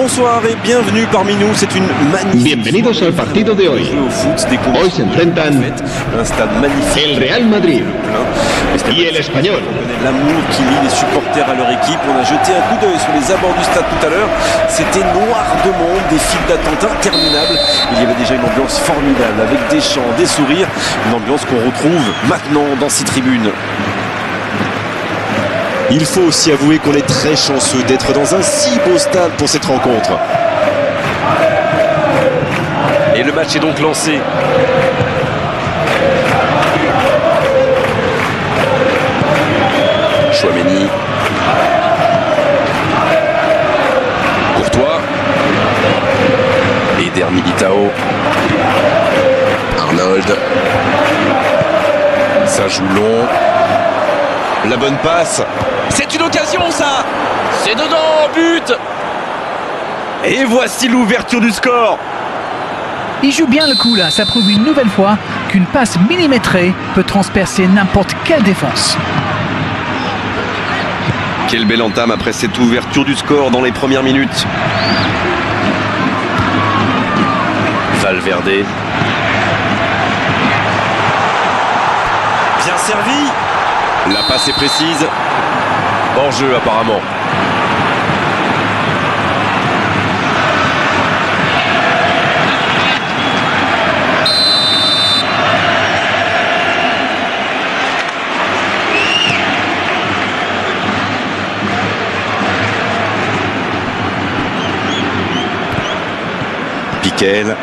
Bonsoir et bienvenue parmi nous, c'est une magnifique... Bienvenidos al partido de hoy. Hoy se enfrentan un stade magnifique, el Real Madrid y el Español. On connaît l'amour qui lie les supporters à leur équipe. On a jeté un coup d'œil sur les abords du stade tout à l'heure. C'était noir de monde, des files d'attente interminables. Il y avait déjà une ambiance formidable avec des chants, des sourires. Une ambiance qu'on retrouve maintenant dans ces tribunes. Il faut aussi avouer qu'on est très chanceux d'être dans un si beau stade pour cette rencontre. Et le match est donc lancé. Chouameni. Courtois. Eder Militao. Arnold. Ça joue long. La bonne passe. C'est une occasion ça. C'est dedans, but. Et voici l'ouverture du score. Il joue bien le coup là, ça prouve une nouvelle fois qu'une passe millimétrée peut transpercer n'importe quelle défense. Quelle belle entame après cette ouverture du score dans les premières minutes. Valverde. Bien servi. La passe est précise. Hors jeu apparemment. Piquel.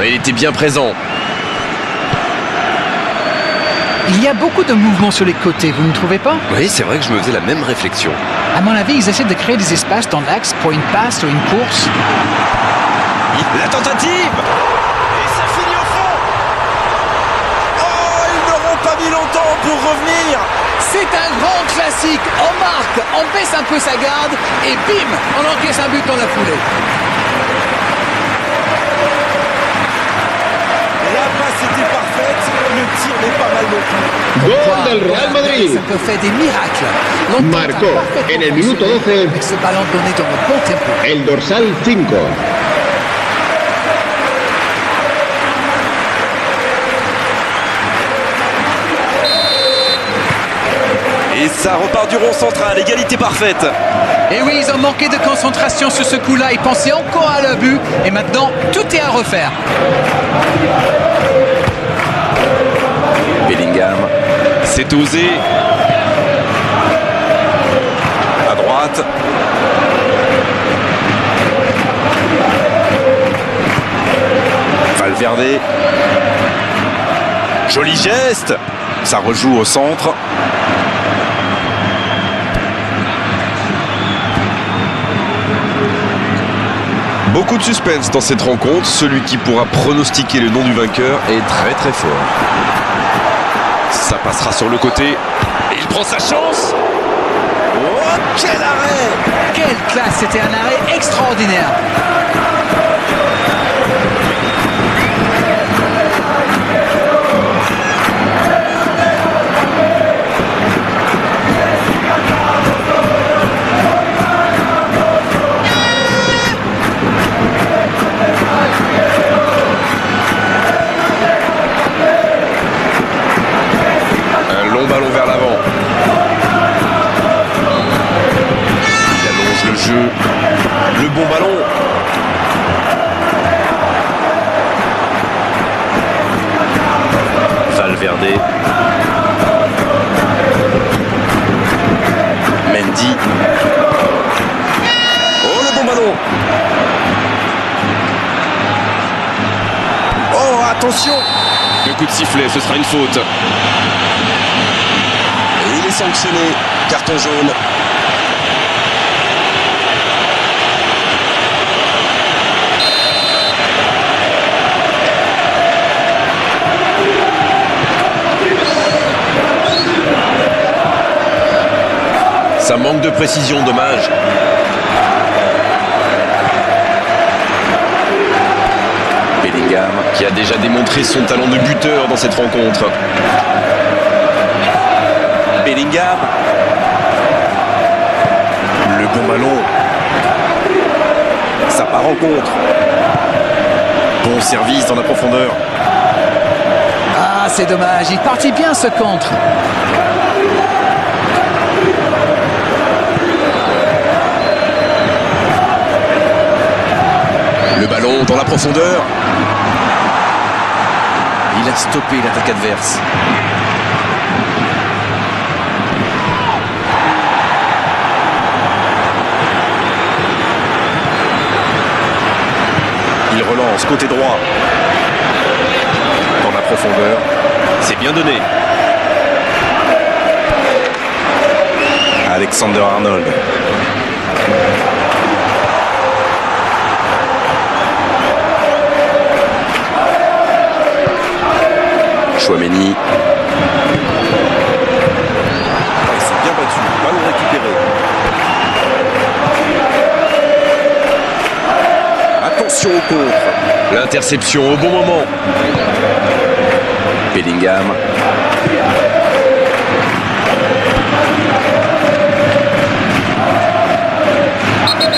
Il était bien présent. Il y a beaucoup de mouvements sur les côtés, vous ne trouvez pas? Oui, c'est vrai que je me faisais la même réflexion. À mon avis, ils essaient de créer des espaces dans l'axe pour une passe ou une course. La tentative. Et ça finit au fond. Oh, ils n'auront pas mis longtemps pour revenir. C'est un grand classique. On marque, on baisse un peu sa garde et bim, on encaisse un but dans la foulée. La passe était parfaite, le tir n'est pas mal non plus. Gol del Real Madrid. Ça peut faire des miracles. Marcó en el minuto 12 avec ce ballon donné dans le bon tempo. el dorsal 5. Et ça repart du rond central, égalité parfaite. Et oui, ils ont manqué de concentration sur ce coup-là. Ils pensaient encore à leur but. Et maintenant, tout est à refaire. Bellingham, c'est osé. À droite. Valverde. Joli geste. Ça rejoue au centre. Beaucoup de suspense dans cette rencontre. Celui qui pourra pronostiquer le nom du vainqueur est très très fort. Ça passera sur le côté. Et il prend sa chance. Oh, quel arrêt! Quelle classe! C'était un arrêt extraordinaire. Ballon vers l'avant. Il allonge le jeu. Le bon ballon. Valverde. Mendy. Oh, le bon ballon. Oh, attention. Le coup de sifflet, ce sera une faute. Il est sanctionné, carton jaune. Ça manque de précision, dommage. Bellingham qui qui a déjà démontré son talent de buteur dans cette rencontre. Bellingham. Le bon ballon. Ça part en contre. Bon service dans la profondeur. Ah, c'est dommage, il partit bien ce contre. Le ballon dans la profondeur. Il a stoppé l'attaque adverse. Il relance côté droit. Dans la profondeur. C'est bien donné. Alexander-Arnold. Chouameni. Ils sont bien battus. Ballon récupéré. Attention au contre. L'interception au bon moment. Bellingham.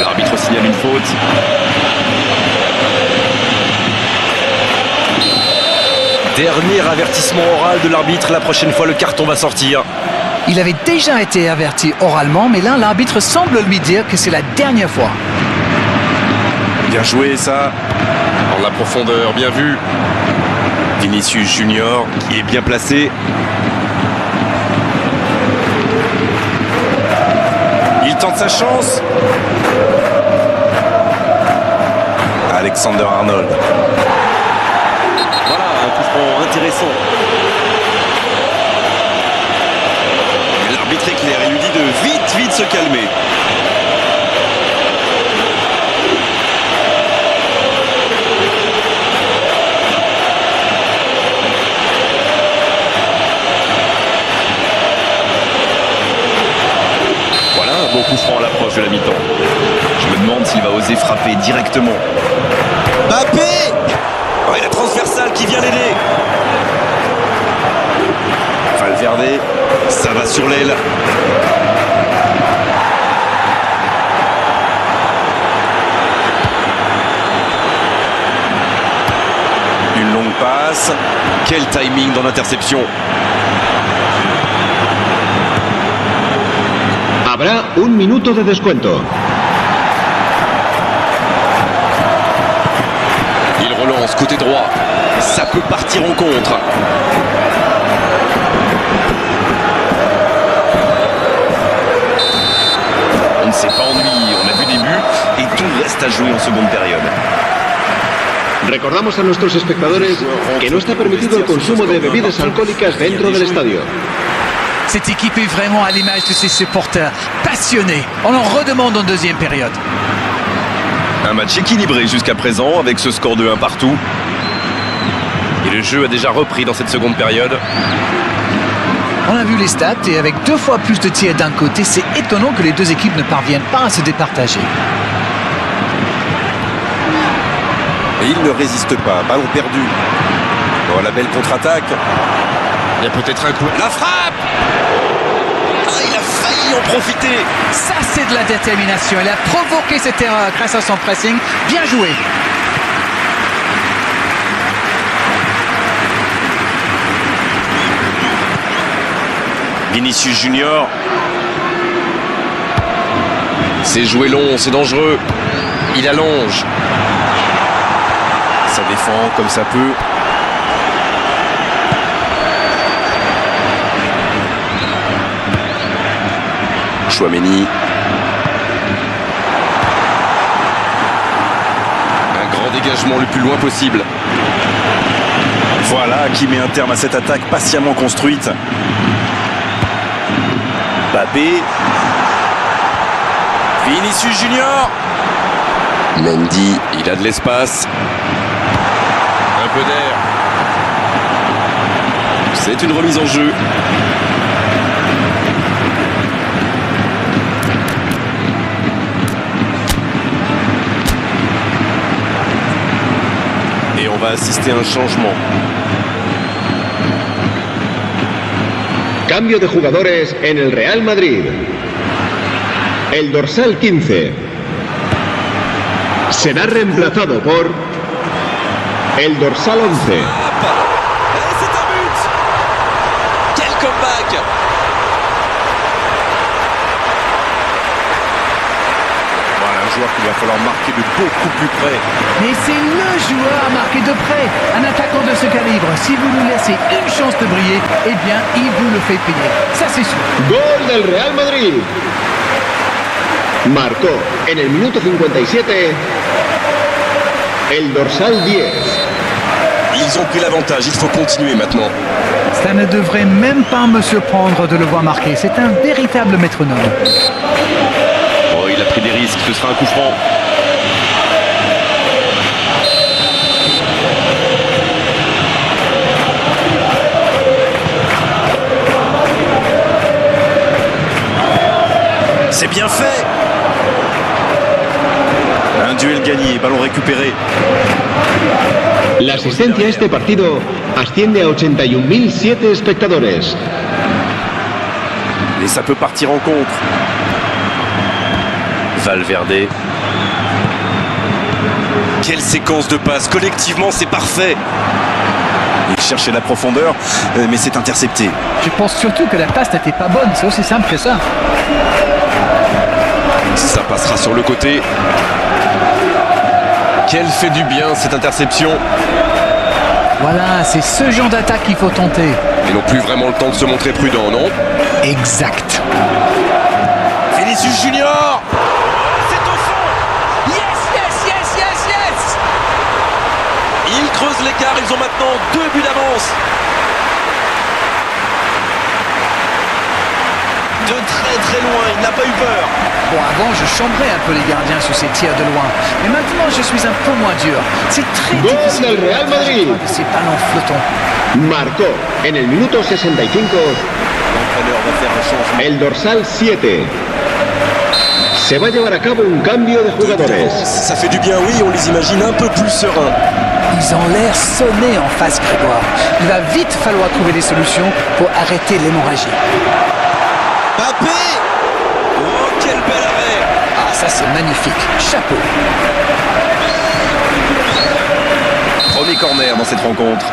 L'arbitre signale une faute. Dernier avertissement oral de l'arbitre. La prochaine fois, le carton va sortir. Il avait déjà été averti oralement, mais là, l'arbitre semble lui dire que c'est la dernière fois. Bien joué, ça. Dans la profondeur, bien vu. Vinicius Junior, qui est bien placé. Il tente sa chance. Alexander-Arnold. Voilà, un coup franc intéressant. L'arbitre est clair, il lui dit de vite se calmer. Voilà un bon coup franc à l'approche de la mi-temps. Je me demande s'il va oser frapper directement. Mbappé! Oh, et la transversale qui vient l'aider. Valverde, ça va sur l'aile. Une longue passe. Quel timing dans l'interception. Habrá un minuto de descuento. Il relance côté droit. Ça peut partir en contre. On ne s'est pas ennuyé. On a vu des buts et tout reste à jouer en seconde période. Recordamos a nuestros espectadores que no está permitido el consumo de bebidas alcohólicas dentro del estadio. Cette équipe est vraiment à l'image de ses supporters, passionnés. On en redemande en deuxième période. Un match équilibré jusqu'à présent avec ce score de 1 partout. Et le jeu a déjà repris dans cette seconde période. On a vu les stats et avec 2 fois plus de tirs d'un côté, c'est étonnant que les deux équipes ne parviennent pas à se départager. Et il ne résiste pas. Ballon perdu. Oh, la belle contre-attaque. Il y a peut-être un coup. La frappe! Ah, il a failli en profiter. Ça, c'est de la détermination. Il a provoqué cette erreur grâce à son pressing. Bien joué. Vinicius Junior. C'est joué long, c'est dangereux. Il allonge. Ça défend comme ça peut. Chouameni. Un grand dégagement le plus loin possible. Voilà qui met un terme à cette attaque patiemment construite. Mbappé. Vinicius Junior. Mendy, il a de l'espace. Un peu d'air. C'est une remise en jeu. Et on va assister à un changement. Cambio de jugadores en el Real Madrid. El dorsal 15 será reemplazado por el dorsal 11. C'est un but! Quel comeback! Voilà un joueur qu'il va falloir marquer de beaucoup plus près. Mais c'est le joueur à marquer de près. Un attaquant de ce calibre, si vous lui laissez une chance de briller, eh bien, il vous le fait payer. Ça, c'est sûr. Gol del Real Madrid. Marcó en el minuto 57 el dorsal 10. Ils ont pris l'avantage, il faut continuer maintenant. Ça ne devrait même pas me surprendre de le voir marquer. C'est un véritable métronome. Oh, il a pris des risques, ce sera un coup franc. C'est bien fait. Un duel gagné, ballon récupéré. La asistencia a este partido asciende a 81.007 espectadores. Et ça peut partir en contre. Valverde. Quelle séquence de passes. Collectivement, c'est parfait. Il cherchait la profondeur, mais c'est intercepté. Je pense surtout que la passe n'était pas bonne. C'est aussi simple que ça. Ça passera sur le côté. Quelle fait du bien cette interception. Voilà, c'est ce genre d'attaque qu'il faut tenter. Ils n'ont plus vraiment le temps de se montrer prudents, non? Exact. Vinicius Junior. C'est au fond. Yes, yes, yes, yes, yes. Ils creusent l'écart, ils ont maintenant 2 buts d'avance. De très loin, il n'a pas eu peur. Bon, avant, je chambrais un peu les gardiens sur ces tirs de loin. Mais maintenant, je suis un peu moins dur. C'est très Gol difficile del Real Madrid. de ces ballons flottants. Marcó en el minuto 65 L'entraîneur va faire un changement. el dorsal 7. Se va a llevar a cabo un cambio de jugadores. Ça fait du bien, oui, on les imagine un peu plus sereins. Ils ont l'air sonnés en face, Grégoire. Il va vite falloir trouver des solutions pour arrêter l'hémorragie. Mbappé. Oh, quel bel arrêt. Ah, ça c'est magnifique. Chapeau. Premier corner dans cette rencontre.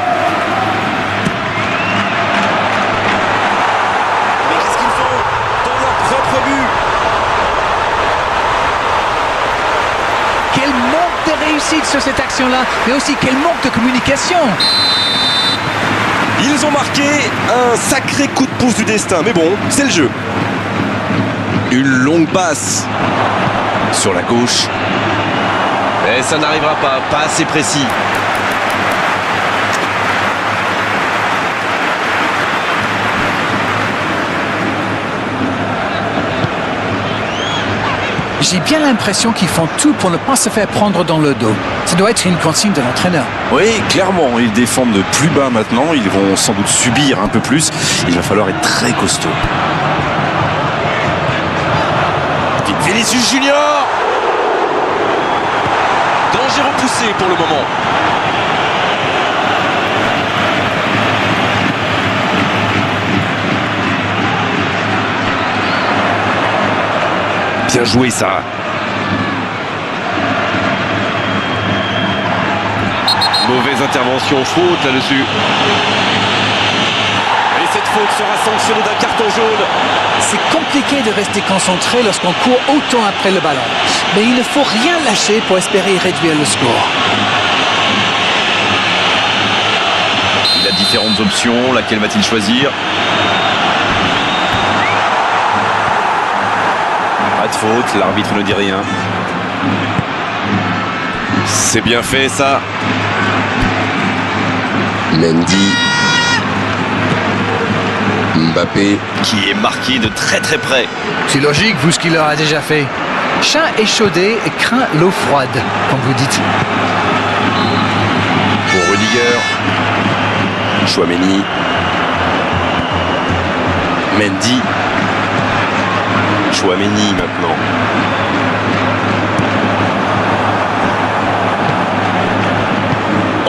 Mais qu'est-ce qu'ils font dans leur propre but? Quel manque de réussite sur cette action-là, mais aussi quel manque de communication. Ils ont marqué un sacré coup de pouce du destin, mais bon, c'est le jeu. Une longue passe sur la gauche. Mais ça n'arrivera pas assez précis. J'ai bien l'impression qu'ils font tout pour ne pas se faire prendre dans le dos. Ça doit être une consigne de l'entraîneur. Oui, clairement, ils défendent de plus bas maintenant. Ils vont sans doute subir un peu plus. Il va falloir être très costaud. Vinicius Junior. Danger repoussé pour le moment. Bien joué ça. Mauvaise intervention, faute là-dessus. Et cette faute sera sanctionnée d'un carton jaune. C'est compliqué de rester concentré lorsqu'on court autant après le ballon. Mais il ne faut rien lâcher pour espérer réduire le score. Il a différentes options. Laquelle va-t-il choisir? Pas de faute, l'arbitre ne dit rien. C'est bien fait ça. Mendy. Mbappé qui est marqué de très près. C'est logique, vu ce qu'il leur a déjà fait. Chat échaudé et craint l'eau froide, comme vous dites. Pour Rudiger. Chouameni. Mendy. Chouameni maintenant.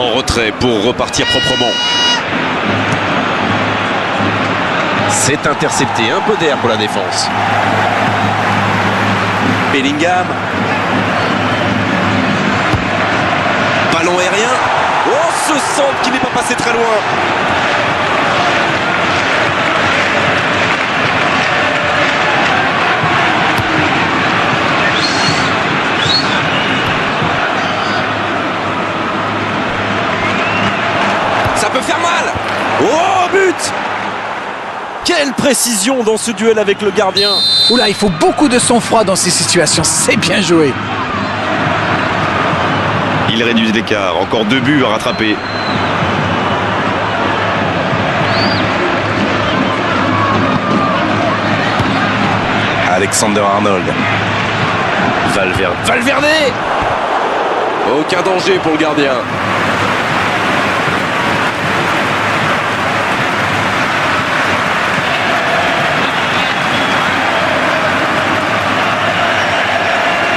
En retrait pour repartir proprement. C'est intercepté, un peu d'air pour la défense. Bellingham. Ballon aérien. Oh, ce centre qui n'est pas passé très loin. Ça peut faire mal. Oh, but! Quelle précision dans ce duel avec le gardien. Oula, il faut beaucoup de sang-froid dans ces situations. C'est bien joué. Il réduit l'écart. Encore 2 buts à rattraper. Alexander Arnold. Valverde. Aucun danger pour le gardien.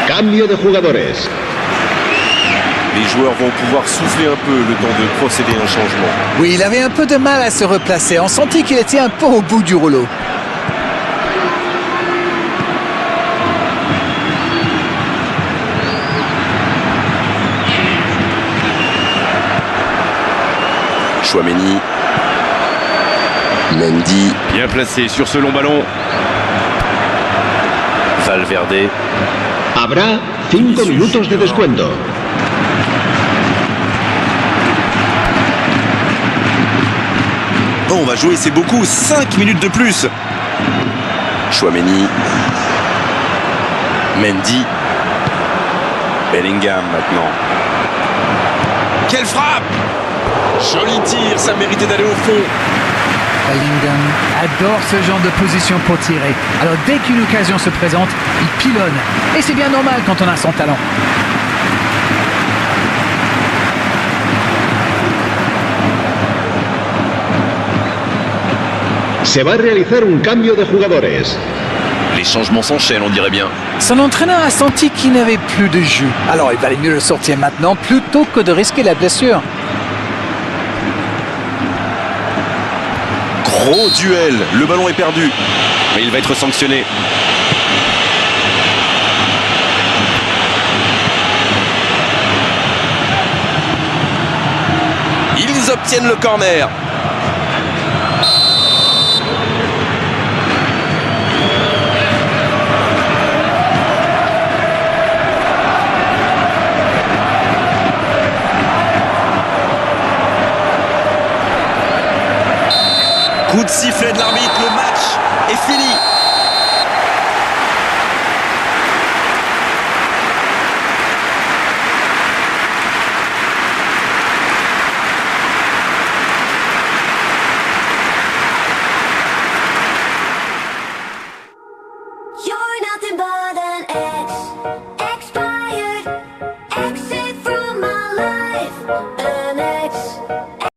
Cambio de jugadores. Les joueurs vont pouvoir souffler un peu le temps de procéder à un changement. Oui, il avait un peu de mal à se replacer. On sentit qu'il était un peu au bout du rouleau. Chouameni. Mendy. Bien placé sur ce long ballon. Valverde. Habrá 5 minutos de descuento. Bon, on va jouer, c'est beaucoup. 5 minutes de plus. Chouameni. Mendy. Bellingham maintenant. Quelle frappe! Joli tir, ça méritait d'aller au fond. Bellingham adore ce genre de position pour tirer. Alors dès qu'une occasion se présente, il pilonne. Et c'est bien normal quand on a son talent. Se va a realizar un cambio de jugadores. Les changements s'enchaînent, on dirait bien. Son entraîneur a senti qu'il n'avait plus de jus. Alors il valait mieux le sortir maintenant plutôt que de risquer la blessure. Gros duel, le ballon est perdu. Mais il va être sanctionné. Ils obtiennent le corner. Coup de sifflet de l'arbitre, le match est fini.